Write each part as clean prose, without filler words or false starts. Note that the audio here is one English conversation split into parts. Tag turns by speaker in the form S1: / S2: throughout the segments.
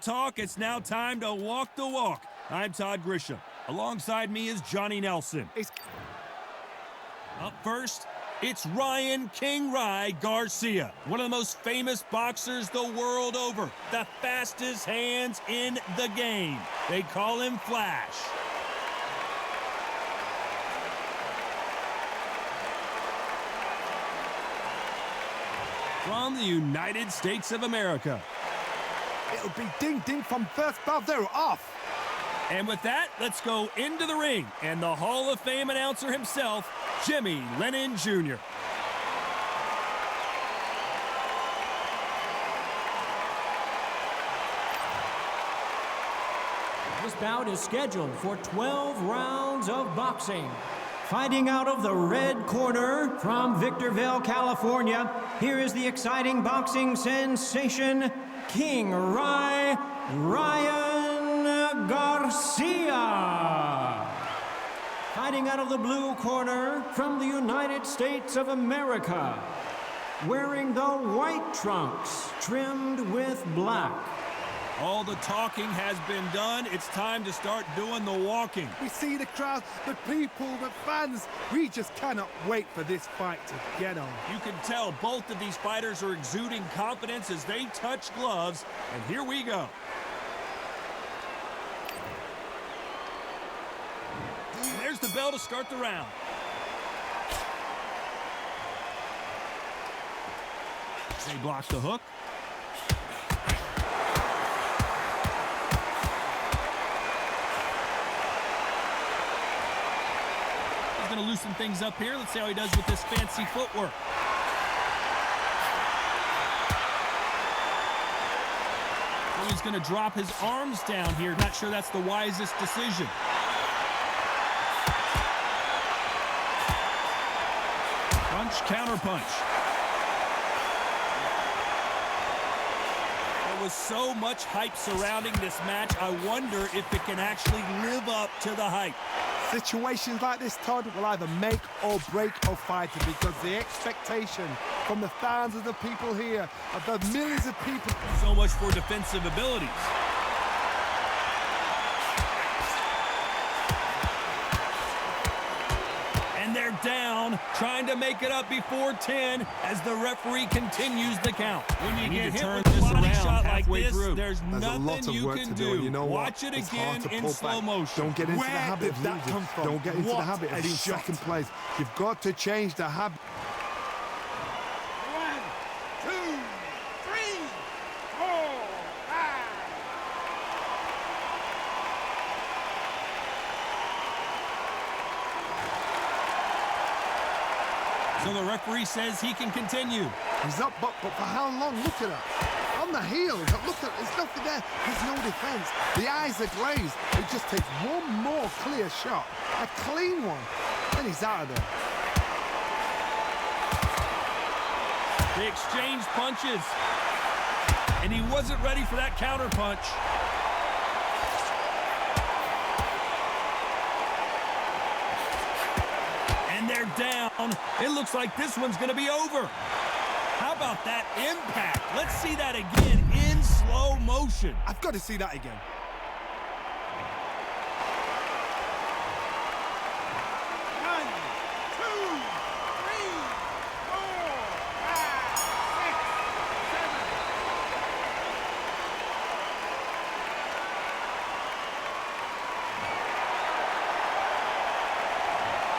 S1: Talk, it's now time to walk the walk. I'm Todd Grisham. Alongside me is Johnny Nelson. Up first, it's Ryan King Rye Garcia, one of the most famous boxers the world over, the fastest hands in the game. They call him Flash. From the United States of America.
S2: It'll be ding-ding from first bell. They're off.
S1: And with that, let's go into the ring. And the Hall of Fame announcer himself, Jimmy Lennon Jr.
S3: This bout is scheduled for 12 rounds of boxing. Fighting out of the red corner from Victorville, California, here is the exciting boxing sensation, King Rye, Ryan Garcia. Fighting out of the blue corner from the United States of America, wearing the white trunks trimmed with black.
S1: All the talking has been done. It's time to start doing the walking.
S2: We see the crowd, the people, the fans. We just cannot wait for this fight to get on.
S1: You can tell both of these fighters are exuding confidence as they touch gloves. And here we go. And there's the bell to start the round. They block the hook. Going to loosen things up here. Let's see how he does with this fancy footwork. So he's going to drop his arms down here. Not sure that's the wisest decision. Punch, counter punch. There was so much hype surrounding this match. I wonder if it can actually live up to the hype.
S2: Situations like this, Todd, will either make or break a fighter because the expectation from the thousands of the people here, of the millions of people.
S1: So much for defensive abilities. And they're down, trying to make it up before 10 as the referee continues the count. When you get hit with a body shot like this, there's nothing you can do.
S2: You know
S1: Watch it again in slow motion.
S2: Don't get into the habit of losing. Don't get into the habit of being second place. You've got to change the habit.
S4: 1, 2, 3, 4, 5.
S1: So the referee says he can continue.
S2: He's up, but for how long? Look at that. On the heels, look at, there's nothing there. There's no defense. The eyes are glazed. It just takes one more clear shot, a clean one, and he's out of there.
S1: They exchange punches, and he wasn't ready for that counter punch. And they're down. It looks like this one's going to be over. How about that impact? Let's see that again in slow motion.
S2: I've got to see that again.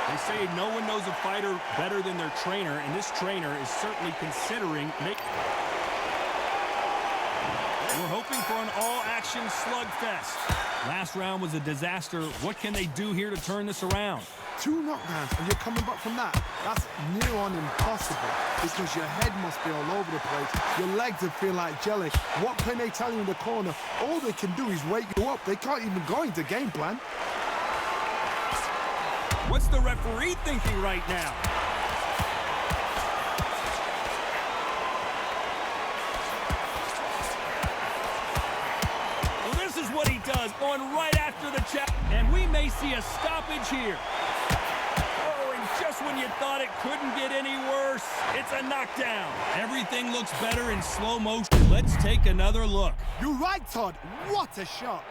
S1: They say no one knows a fighter better than their trainer, and this trainer is certainly considering making... We're hoping for an all-action slugfest. Last round was a disaster. What can they do here to turn this around?
S2: 2 knockdowns, and you're coming back from that. That's near on impossible because your head must be all over the place. Your legs will feel like jelly. What can they tell you in the corner? All they can do is wake you up. They can't even go into game plan.
S1: What's the referee thinking right now? Well, this is what he does, going right after the check. And we may see a stoppage here. Oh, and Just when you thought it couldn't get any worse, it's a knockdown. Everything looks better in slow motion. Let's take another look.
S2: You're right, Todd. What a shot.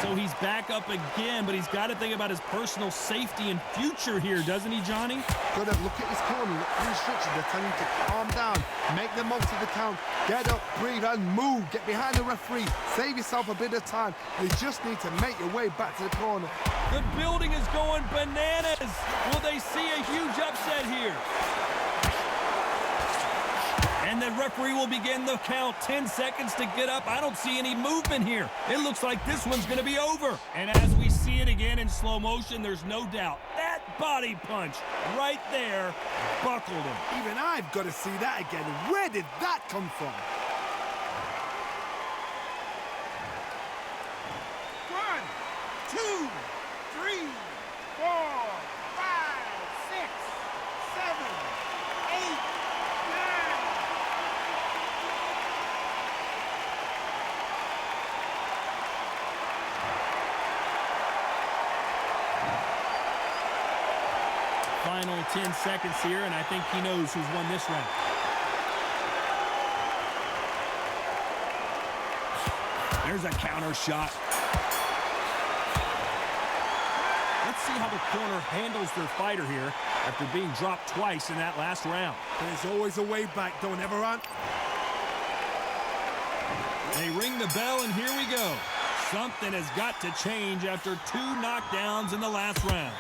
S1: So he's back up again, but he's got to think about his personal safety and future here, doesn't he, Johnny?
S2: Got to look at his corner, look at the instructions. They're telling him to calm down, make the most of the count, get up, breathe, and move. Get behind the referee, save yourself a bit of time. You just need to make your way back to the corner.
S1: The building is going bananas. Will they see a huge upset here? And the referee will begin the count. 10 seconds to get up. I don't see any movement here. It looks like this one's going to be over. And as we see it again in slow motion, there's no doubt. That body punch right there buckled him.
S2: Even I've got to see that again. Where did that come from?
S4: 1, 2, 3, 4, 5, 6, 7, 8, 9.
S1: Final 10 seconds here, and I think he knows who's won this round. There's a counter shot. Let's see how the corner handles their fighter here after being dropped twice in that last round.
S2: There's always a way back. Don't ever run.
S1: They ring the bell, and here we go. Something has got to change after 2 knockdowns in the last round.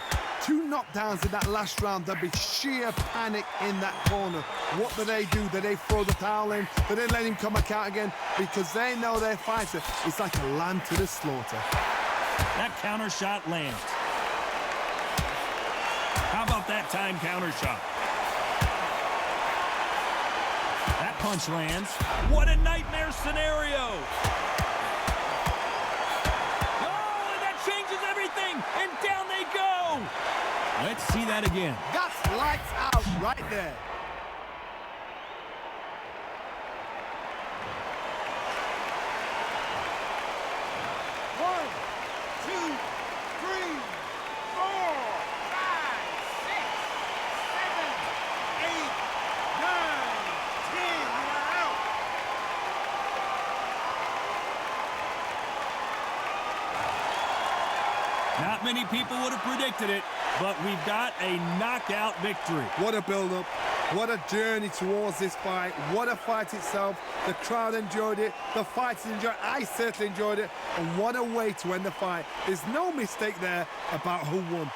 S2: 2 knockdowns in that last round. There'll be sheer panic in that corner. What do? Do they throw the towel in? Do they let him come back out again? Because they know their fighter is like a lamb to the slaughter.
S1: That counter shot lands. How about that time counter shot? That punch lands. What a nightmare scenario! Oh, and that changes everything! And down they go! Let's see that again.
S2: That's lights out right there.
S1: Not many people would have predicted it, but we've got a knockout victory.
S2: What a build-up. What a journey towards this fight. What a fight itself. The crowd enjoyed it. The fighters enjoyed it. I certainly enjoyed it. And what a way to end the fight. There's no mistake there about who won.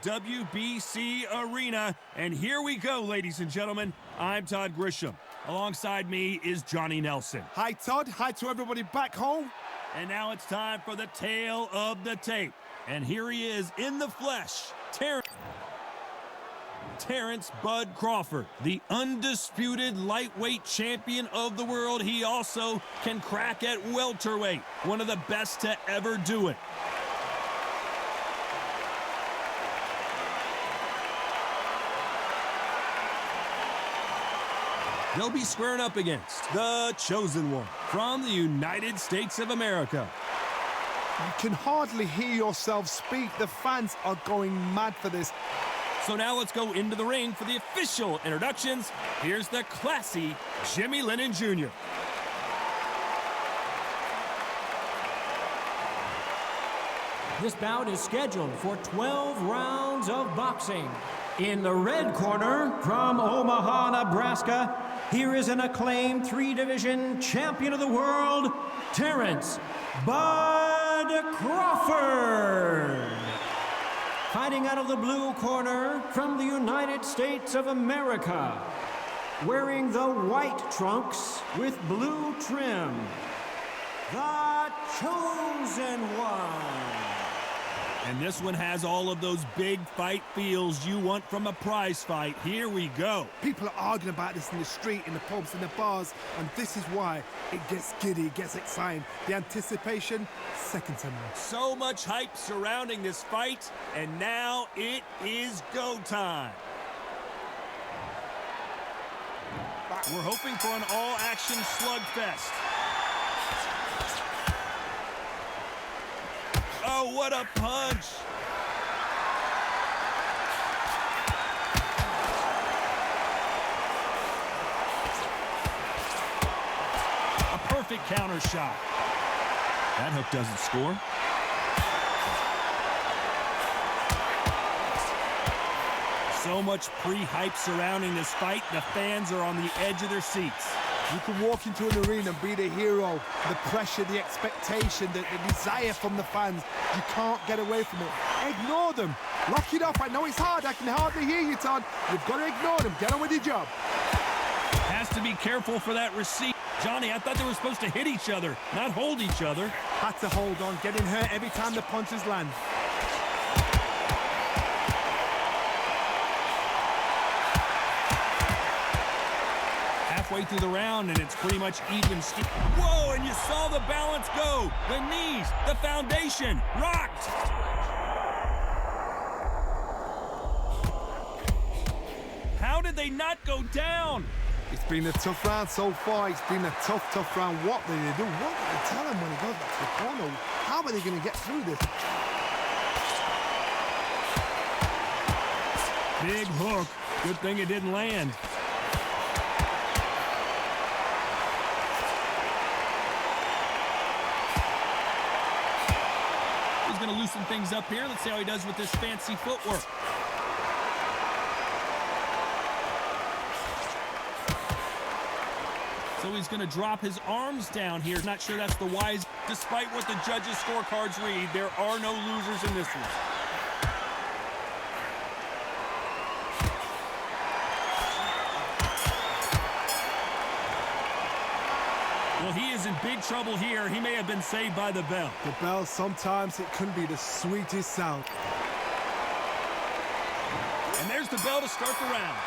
S1: WBC Arena. And here we go, ladies and gentlemen. I'm Todd Grisham. Alongside me is Johnny Nelson.
S2: Hi, Todd. Hi to everybody back home.
S1: And now it's time for the tale of the tape. And here he is in the flesh, Terrence Bud Crawford, the undisputed lightweight champion of the world. He also can crack at welterweight, one of the best to ever do it. They'll be squaring up against the chosen one from the United States of America.
S2: You can hardly hear yourself speak. The fans are going mad for this.
S1: So now let's go into the ring for the official introductions. Here's the classy Jimmy Lennon Jr.
S3: This bout is scheduled for 12 rounds of boxing. In the red corner, from Omaha, Nebraska, here is an acclaimed 3-division champion of the world, Terrence Bud Crawford. Fighting out of the blue corner, from the United States of America, wearing the white trunks with blue trim, the chosen one.
S1: And this one has all of those big fight feels you want from a prize fight. Here we go.
S2: People are arguing about this in the street, in the pubs, in the bars, and this is why it gets giddy, it gets exciting. The anticipation, second to none.
S1: So much hype surrounding this fight, and now it is go time. We're hoping for an all-action slugfest. Oh, what a punch! A perfect counter shot. That hook doesn't score. So much pre-hype surrounding this fight. The fans are on the edge of their seats.
S2: You can walk into an arena and be the hero. The pressure, the expectation, the desire from the fans. You can't get away from it. Ignore them. Lock it up. I know it's hard. I can hardly hear you, Todd. You've got to ignore them. Get on with your job.
S1: Has to be careful for that receipt. Johnny, I thought they were supposed to hit each other, not hold each other.
S2: Had to hold on. Getting hurt every time the punches land.
S1: Halfway through the round, and it's pretty much even. Whoa, and you saw the balance go. The knees, the foundation, rocked. How did they not go down?
S2: It's been a tough round so far. It's been a tough round. What did they do? What did they tell him when he goes back to the corner? How are they going to get through this?
S1: Big hook. Good thing it didn't land. He's going to loosen things up here. Let's see how he does with this fancy footwork. So he's going to drop his arms down here. Not sure that's the wise. Despite what the judges' scorecards read, there are no losers in this one. Well, he is in big trouble here. He may have been saved by the bell.
S2: The bell, sometimes it can be the sweetest sound.
S1: And there's the bell to start the round.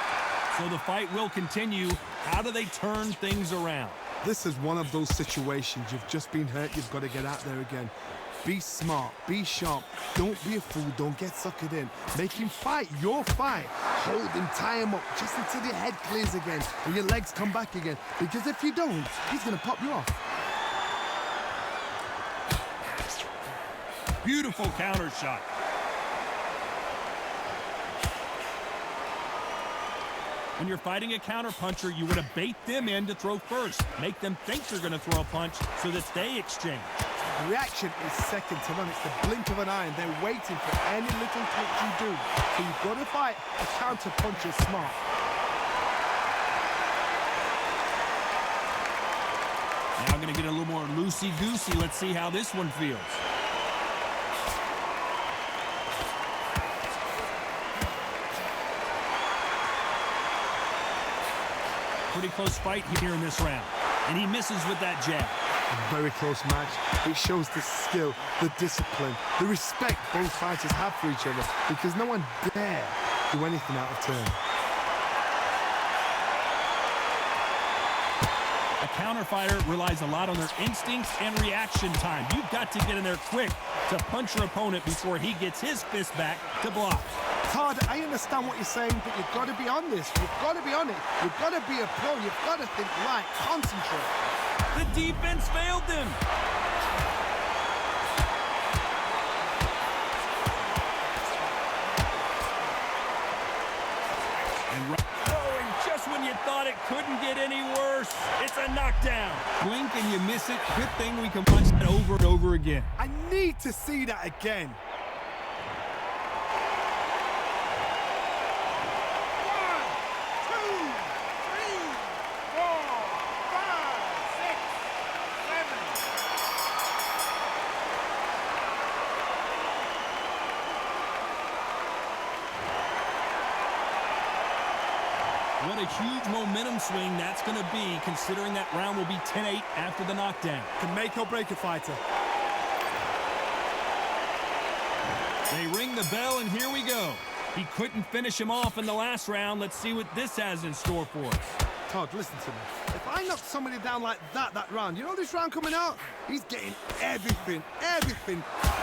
S1: So the fight will continue. How do they turn things around?
S2: This is one of those situations. You've just been hurt. You've got to get out there again. Be smart. Be sharp. Don't be a fool. Don't get suckered in. Make him fight your fight. Hold him, tie him up, just until your head clears again and your legs come back again. Because if you don't, he's going to pop you off.
S1: Beautiful counter shot. When you're fighting a counterpuncher, you want to bait them in to throw first. Make them think they're going to throw a punch so that they exchange.
S2: The reaction is second to none. It's the blink of an eye, and they're waiting for any little touch you do. So you've got to fight a counterpuncher smart.
S1: Now I'm going to get a little more loosey-goosey. Let's see how this one feels. Pretty close fight here in this round. And he misses with that jab.
S2: A very close match. It shows the skill, the discipline, the respect both fighters have for each other, because no one dare do anything out of turn.
S1: A counter fighter relies a lot on their instincts and reaction time. You've got to get in there quick to punch your opponent before he gets his fist back to block.
S2: Todd, I understand what you're saying, but you've got to be on this. You've got to be on it. You've got to be a pro. You've got to think right. Concentrate.
S1: The defense failed them. And just when you thought it couldn't get any worse, it's a knockdown. Blink and you miss it. Good thing we can watch that over and over again.
S2: I need to see that again.
S1: What a huge momentum swing that's going to be, considering that round will be 10-8 after the knockdown.
S2: Can make or break a fighter.
S1: They ring the bell, and here we go. He couldn't finish him off in the last round. Let's see what this has in store for us.
S2: Todd, listen to me. If I knock somebody down like that round, you know this round coming out? He's getting everything,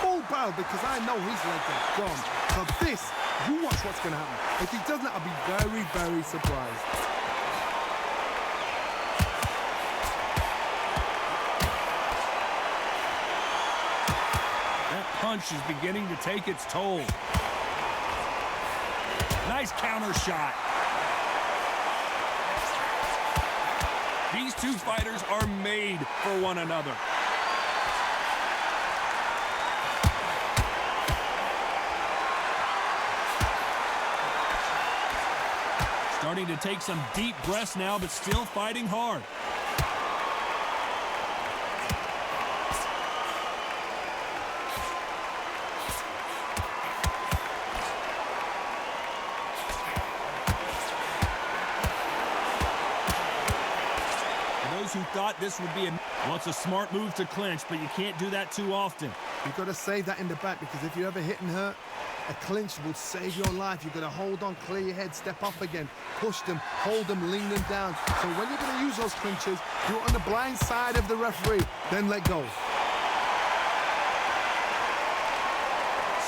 S2: full barrel, because I know his legs are gone. So this, you watch what's going to happen. If he doesn't, I'll be very, very surprised.
S1: That punch is beginning to take its toll. Nice counter shot. These two fighters are made for one another. Starting to take some deep breaths now, but still fighting hard. Who thought this would be well, it's a smart move to clinch, but you can't do that too often.
S2: You've got to save that in the back, because if you're ever hit and hurt, a clinch will save your life. You've got to hold on, clear your head, step up again, push them, hold them, lean them down. So when you're going to use those clinches, do it on the blind side of the referee, then let go.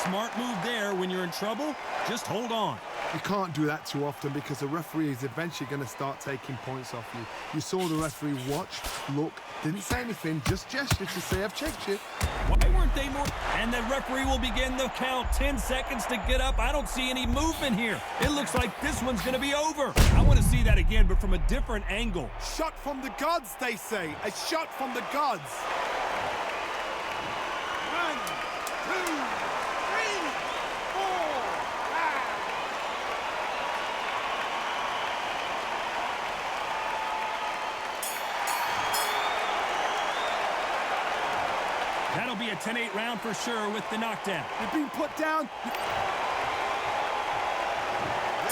S1: Smart move there. When you're in trouble, just hold on.
S2: You can't do that too often, because the referee is eventually going to start taking points off you. You saw the referee watch, look, didn't say anything, just gestured to say, I've checked you.
S1: Why weren't they more? And the referee will begin the count. 10 seconds to get up. I don't see any movement here. It looks like this one's going to be over. I want to see that again, but from a different angle.
S2: Shot from the gods, they say. A shot from the gods.
S4: 1, 2, 3, 4, 5.
S1: That'll be a 10-8 round for sure with the knockdown.
S2: They've been put down.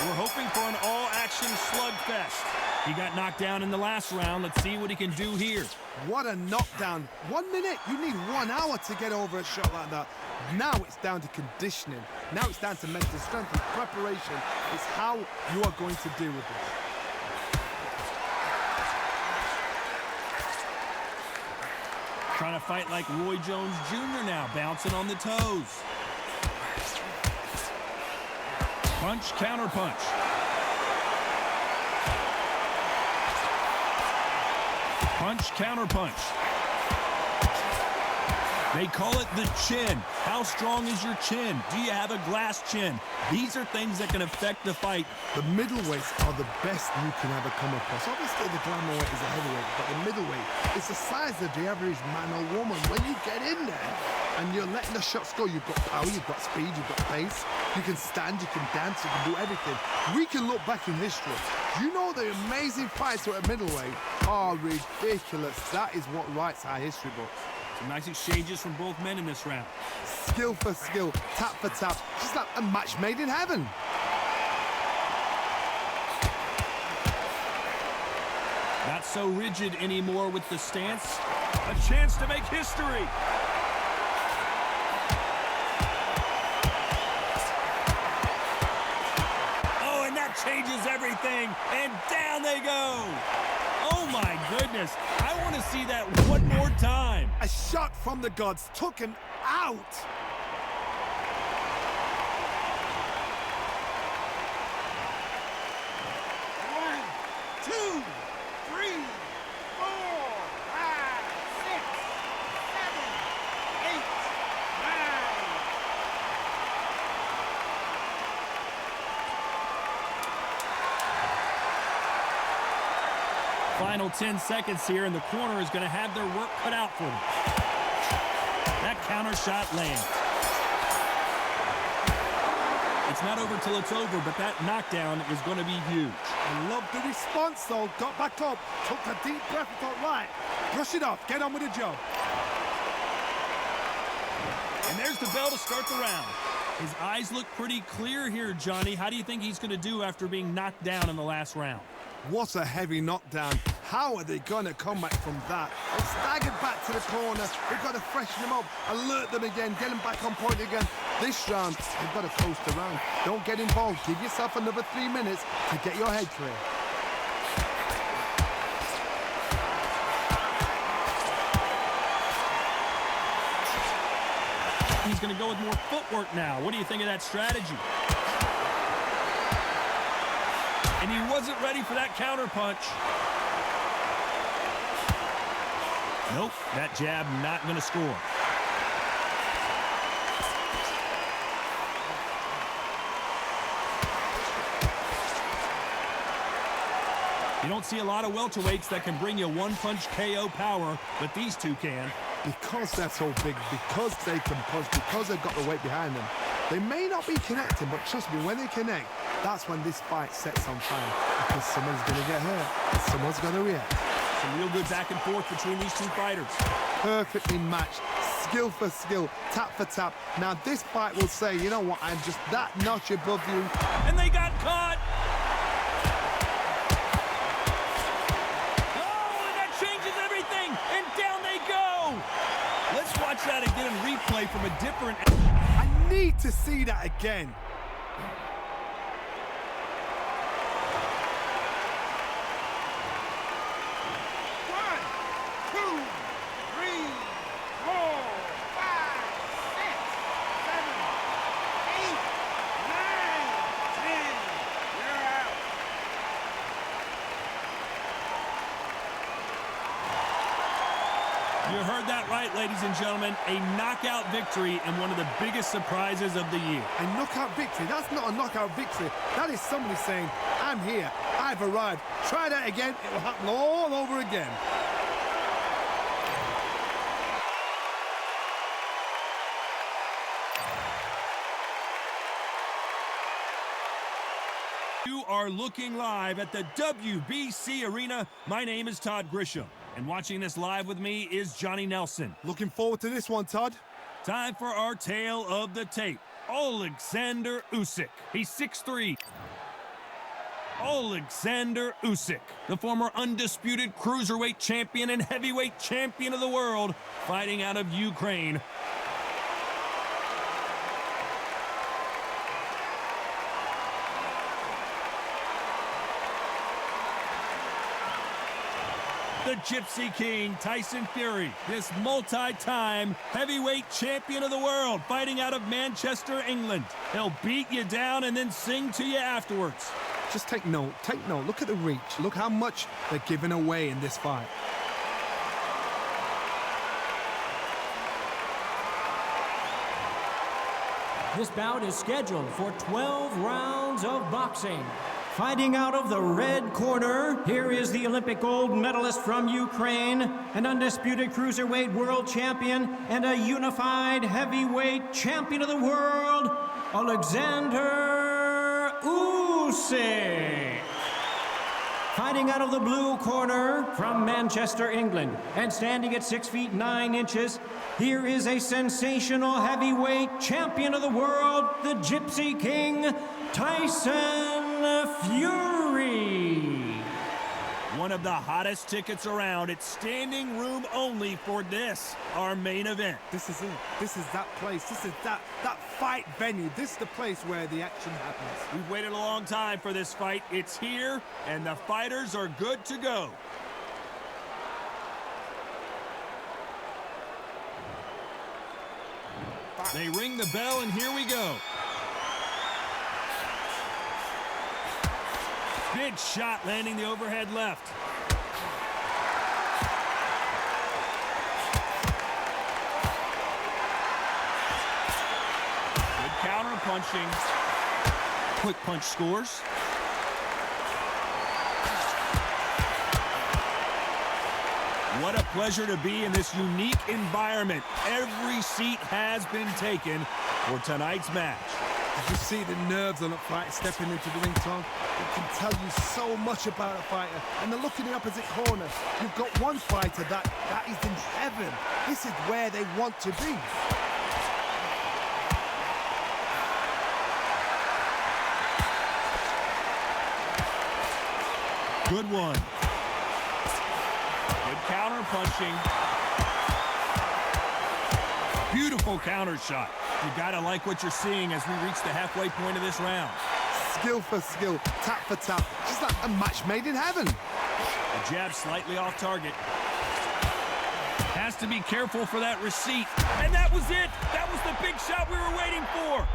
S1: We're hoping for an all-action slugfest. He got knocked down in the last round. Let's see what he can do here.
S2: What a knockdown. 1 minute. You need 1 hour to get over a shot like that. Now it's down to conditioning. Now it's down to mental strength and preparation. It's how you are going to deal with this.
S1: Trying to fight like Roy Jones Jr. now, bouncing on the toes. Punch, counter punch. Punch, counter punch. They call it the chin. How strong is your chin? Do you have a glass chin? These are things that can affect the fight.
S2: The middleweights are the best you can ever come across. Obviously, the glamour weight is a heavyweight, but the middleweight is the size of the average man or woman. When you get in there and you're letting the shots go, you've got power, you've got speed, you've got pace. You can stand, you can dance, you can do everything. We can look back in history. You know the amazing fights at middleweight are ridiculous. That is what writes our history book.
S1: Some nice exchanges from both men in this round.
S2: Skill for skill, tap for tap, just like a match made in heaven.
S1: Not so rigid anymore with the stance. A chance to make history. Oh, and that changes everything. And down they go. Oh, my goodness. I want to see that one more time.
S2: A shot from the gods took him out.
S4: One, two, 3, 4, 5, 6, 7, 8, 9.
S1: Final 10 seconds here, and the corner is going to have their work cut out for them. That counter shot lands. It's not over till it's over, but that knockdown is going to be huge.
S2: I love the response, though. Got back up, took a deep breath, and thought, right, brush it off, get on with the job.
S1: And there's the bell to start the round. His eyes look pretty clear here, Johnny. How do you think he's going to do after being knocked down in the last round?
S2: What a heavy knockdown. How are they going to come back from that? They staggered back to the corner. We've got to freshen them up, alert them again, get them back on point again. This round, you've got to coast around. Don't get involved. Give yourself another 3 minutes to get your head clear.
S1: He's going to go with more footwork now. What do you think of that strategy? And he wasn't ready for that counter punch. Nope, that jab not going to score. You don't see a lot of welterweights that can bring you one-punch KO power, but these two can.
S2: Because they're so big, because they can punch, because they've got the weight behind them. They may not be connecting, but trust me, when they connect, that's when this fight sets on fire. Because someone's going to get hurt, and someone's going to react.
S1: Some real good back and forth between these two fighters.
S2: Perfectly matched, skill for skill, tap for tap. Now this fight will say, you know what, I'm just that notch above you.
S1: And they got caught. Let's watch that again and replay from a different...
S2: I need to see that again.
S4: One, two, three, four, five, six, seven, eight, nine, 10. You're out.
S1: You heard that right, ladies and gentlemen. A knockout victory and one of the biggest surprises of the year.
S2: A knockout victory? That's not a knockout victory. That is somebody saying, I'm here, I've arrived. Try that again, it will happen all over again.
S1: You are looking live at the WBC Arena. My name is Todd Grisham. And watching this live with me is Johnny Nelson.
S2: Looking forward to this one, Todd.
S1: Time for our tale of the tape. Alexander Usyk. He's 6'3". Alexander Usyk, the former undisputed cruiserweight champion and heavyweight champion of the world, fighting out of Ukraine. The Gypsy King, Tyson Fury, this multi-time heavyweight champion of the world, fighting out of Manchester, England. He'll beat you down and then sing to you afterwards.
S2: Just take note, look at the reach. Look how much they're giving away in this fight.
S3: This bout is scheduled for 12 rounds of boxing. Fighting out of the red corner, here is the Olympic gold medalist from Ukraine, an undisputed cruiserweight world champion, and a unified heavyweight champion of the world, Alexander Usyk. Fighting out of the blue corner from Manchester, England, and standing at 6 feet 9 inches, here is a sensational heavyweight champion of the world, the Gypsy King, Tyson Fury.
S1: One of the hottest tickets around. It's standing room only for this, our main event.
S2: This is it. This is that place. This is that fight venue. This is the place where the action happens.
S1: We've waited a long time for this fight. It's here, and the fighters are good to go. They ring the bell, and here we go. Big shot landing the overhead left. Good counter punching. Quick punch scores. What a pleasure to be in this unique environment. Every seat has been taken for tonight's match.
S2: Did you see the nerves on a fight stepping into the ring, Tom? It can tell you so much about a fighter. And the look in the opposite corner. You've got one fighter that is in heaven. This is where they want to be.
S1: Good one. Good counter punching. Beautiful counter shot. You gotta like what you're seeing as we reach the halfway point of this round.
S2: Skill for skill, tap for tap. Just like a match made in heaven.
S1: The jab slightly off target. Has to be careful for that receipt. And that was it. That was the big shot we were waiting for.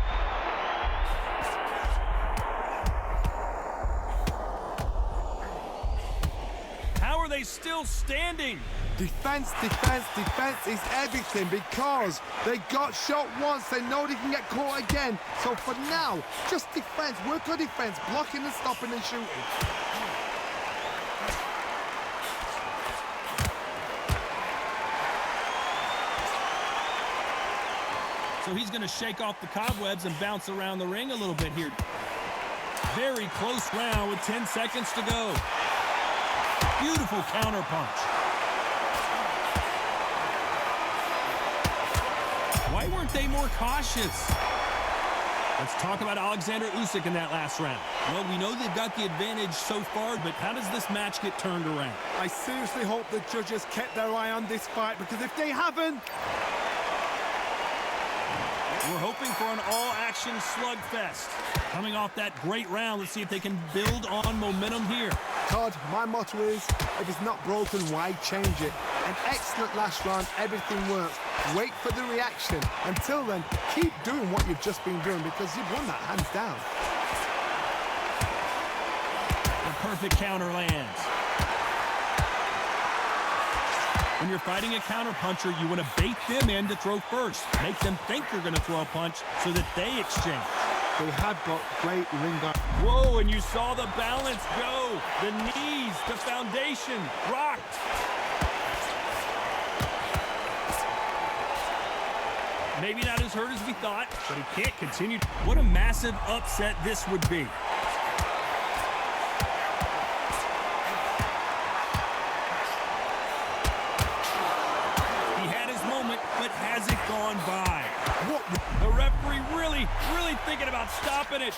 S1: How are they still standing?
S2: Defense, defense, defense is everything because they got shot once. They know they can get caught again. So for now, just defense. Work on defense, blocking and stopping and shooting.
S1: So he's going to shake off the cobwebs and bounce around the ring a little bit here. Very close round with 10 seconds to go. Beautiful counter punch. Why weren't they more cautious? Let's talk about Alexander Usyk in that last round. Well, we know they've got the advantage so far, but how does this match get turned around?
S2: I seriously hope the judges kept their eye on this fight because if they haven't...
S1: We're hoping for an all-action slugfest. Coming off that great round, let's see if they can build on momentum here.
S2: Todd, my motto is, if it's not broken, why change it? An excellent last round, everything works. Wait for the reaction. Until then, keep doing what you've just been doing because you've won that hands down.
S1: The perfect counter lands. When you're fighting a counterpuncher, you want to bait them in to throw first. Make them think you're going to throw a punch so that they exchange.
S2: They have got great ring guard.
S1: Whoa, and you saw the balance go. The knees, the foundation, rocked. Maybe not as hurt as we thought, but he can't continue. What a massive upset this would be. He had his moment, but has it gone by?
S2: What?
S1: The referee really thinking about stopping it.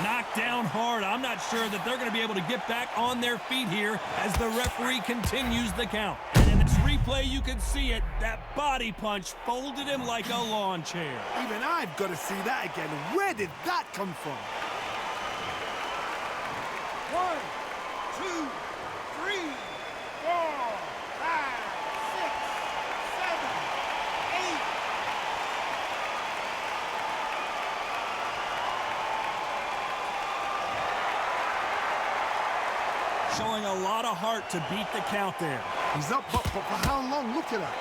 S1: Knocked down hard. I'm not sure that they're going to be able to get back on their feet here as the referee continues the count. And in this replay, you can see it. That body punch folded him like a lawn chair.
S2: Even I've got to see that again. Where did that come from?
S4: 1, 2, 3, 4, 5, 6, 7, 8.
S1: Showing a lot of heart to beat the count there.
S2: He's up, but for how long? Look at that.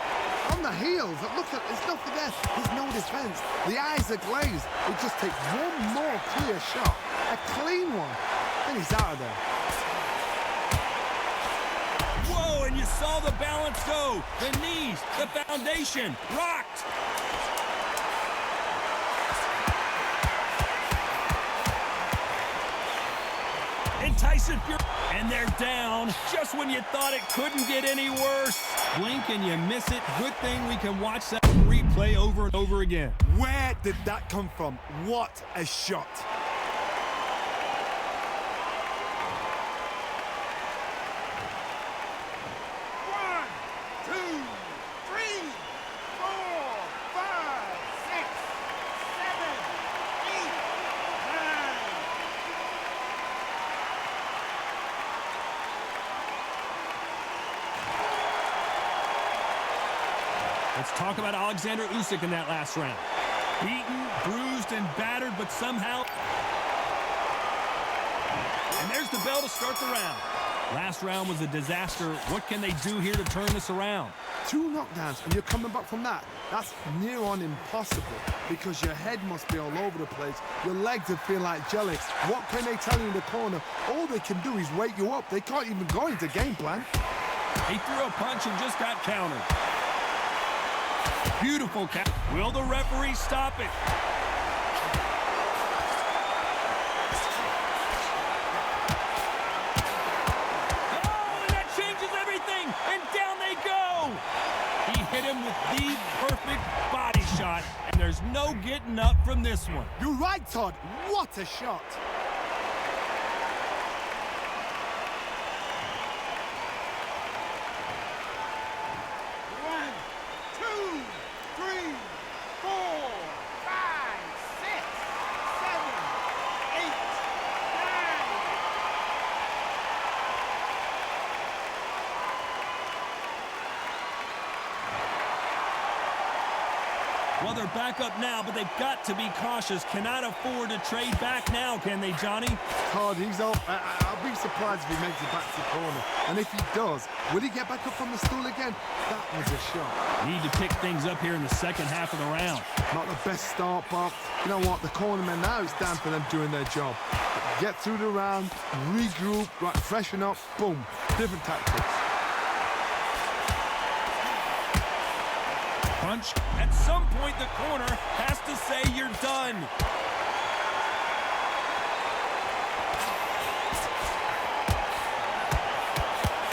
S2: On the heels. Look at, there's nothing there. There's no defense. The eyes are glazed. It just takes one more clear shot. A clean one. Then he's out of there.
S1: Whoa, and you saw the balance go. The knees, the foundation, rocked. And Tyson Fury, and they're down just when you thought it couldn't get any worse. Blink and you miss it. Good thing we can watch that replay over and over again.
S2: Where did that come from? What a shot.
S1: Let's talk about Alexander Usyk in that last round. Beaten, bruised, and battered, but somehow... And there's the bell to start the round. Last round was a disaster. What can they do here to turn this around?
S2: 2 knockdowns and you're coming back from that. That's near on impossible because your head must be all over the place. Your legs would feel like jelly. What can they tell you in the corner? All they can do is wake you up. They can't even go into game plan.
S1: He threw a punch and just got countered. Beautiful count. Will the referee stop it? Oh, and that changes everything. And down they go. He hit him with the perfect body shot. And there's no getting up from this one.
S2: You're right, Todd. What a shot.
S1: Well, they're back up now, but they've got to be cautious. Cannot afford to trade back now, can they, Johnny?
S2: Todd, he's up. I'll be surprised if he makes it back to the corner. And if he does, will he get back up from the stool again? That was a shot.
S1: Need to pick things up here in the second half of the round.
S2: Not the best start, but you know what? The cornermen now, it's down for them doing their job. Get through the round, regroup, right, freshen up, boom. Different tactics.
S1: Punch. At some point, the corner has to say you're done.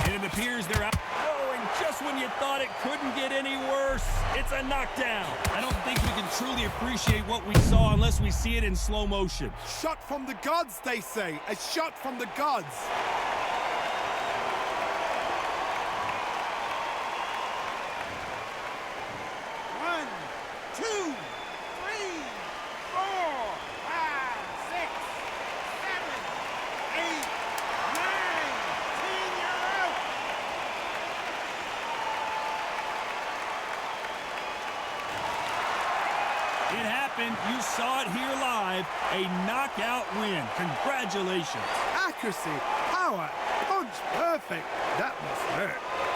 S1: And it appears they're out. Oh, and just when you thought it couldn't get any worse, it's a knockdown. I don't think we can truly appreciate what we saw unless we see it in slow motion.
S2: Shot from the gods, they say. A shot from the gods.
S4: One, two, three, four, five, six, seven, eight, nine, 10, you're out.
S1: It happened. You saw it here live. A knockout win. Congratulations.
S2: Accuracy, power, punch, perfect. That must hurt.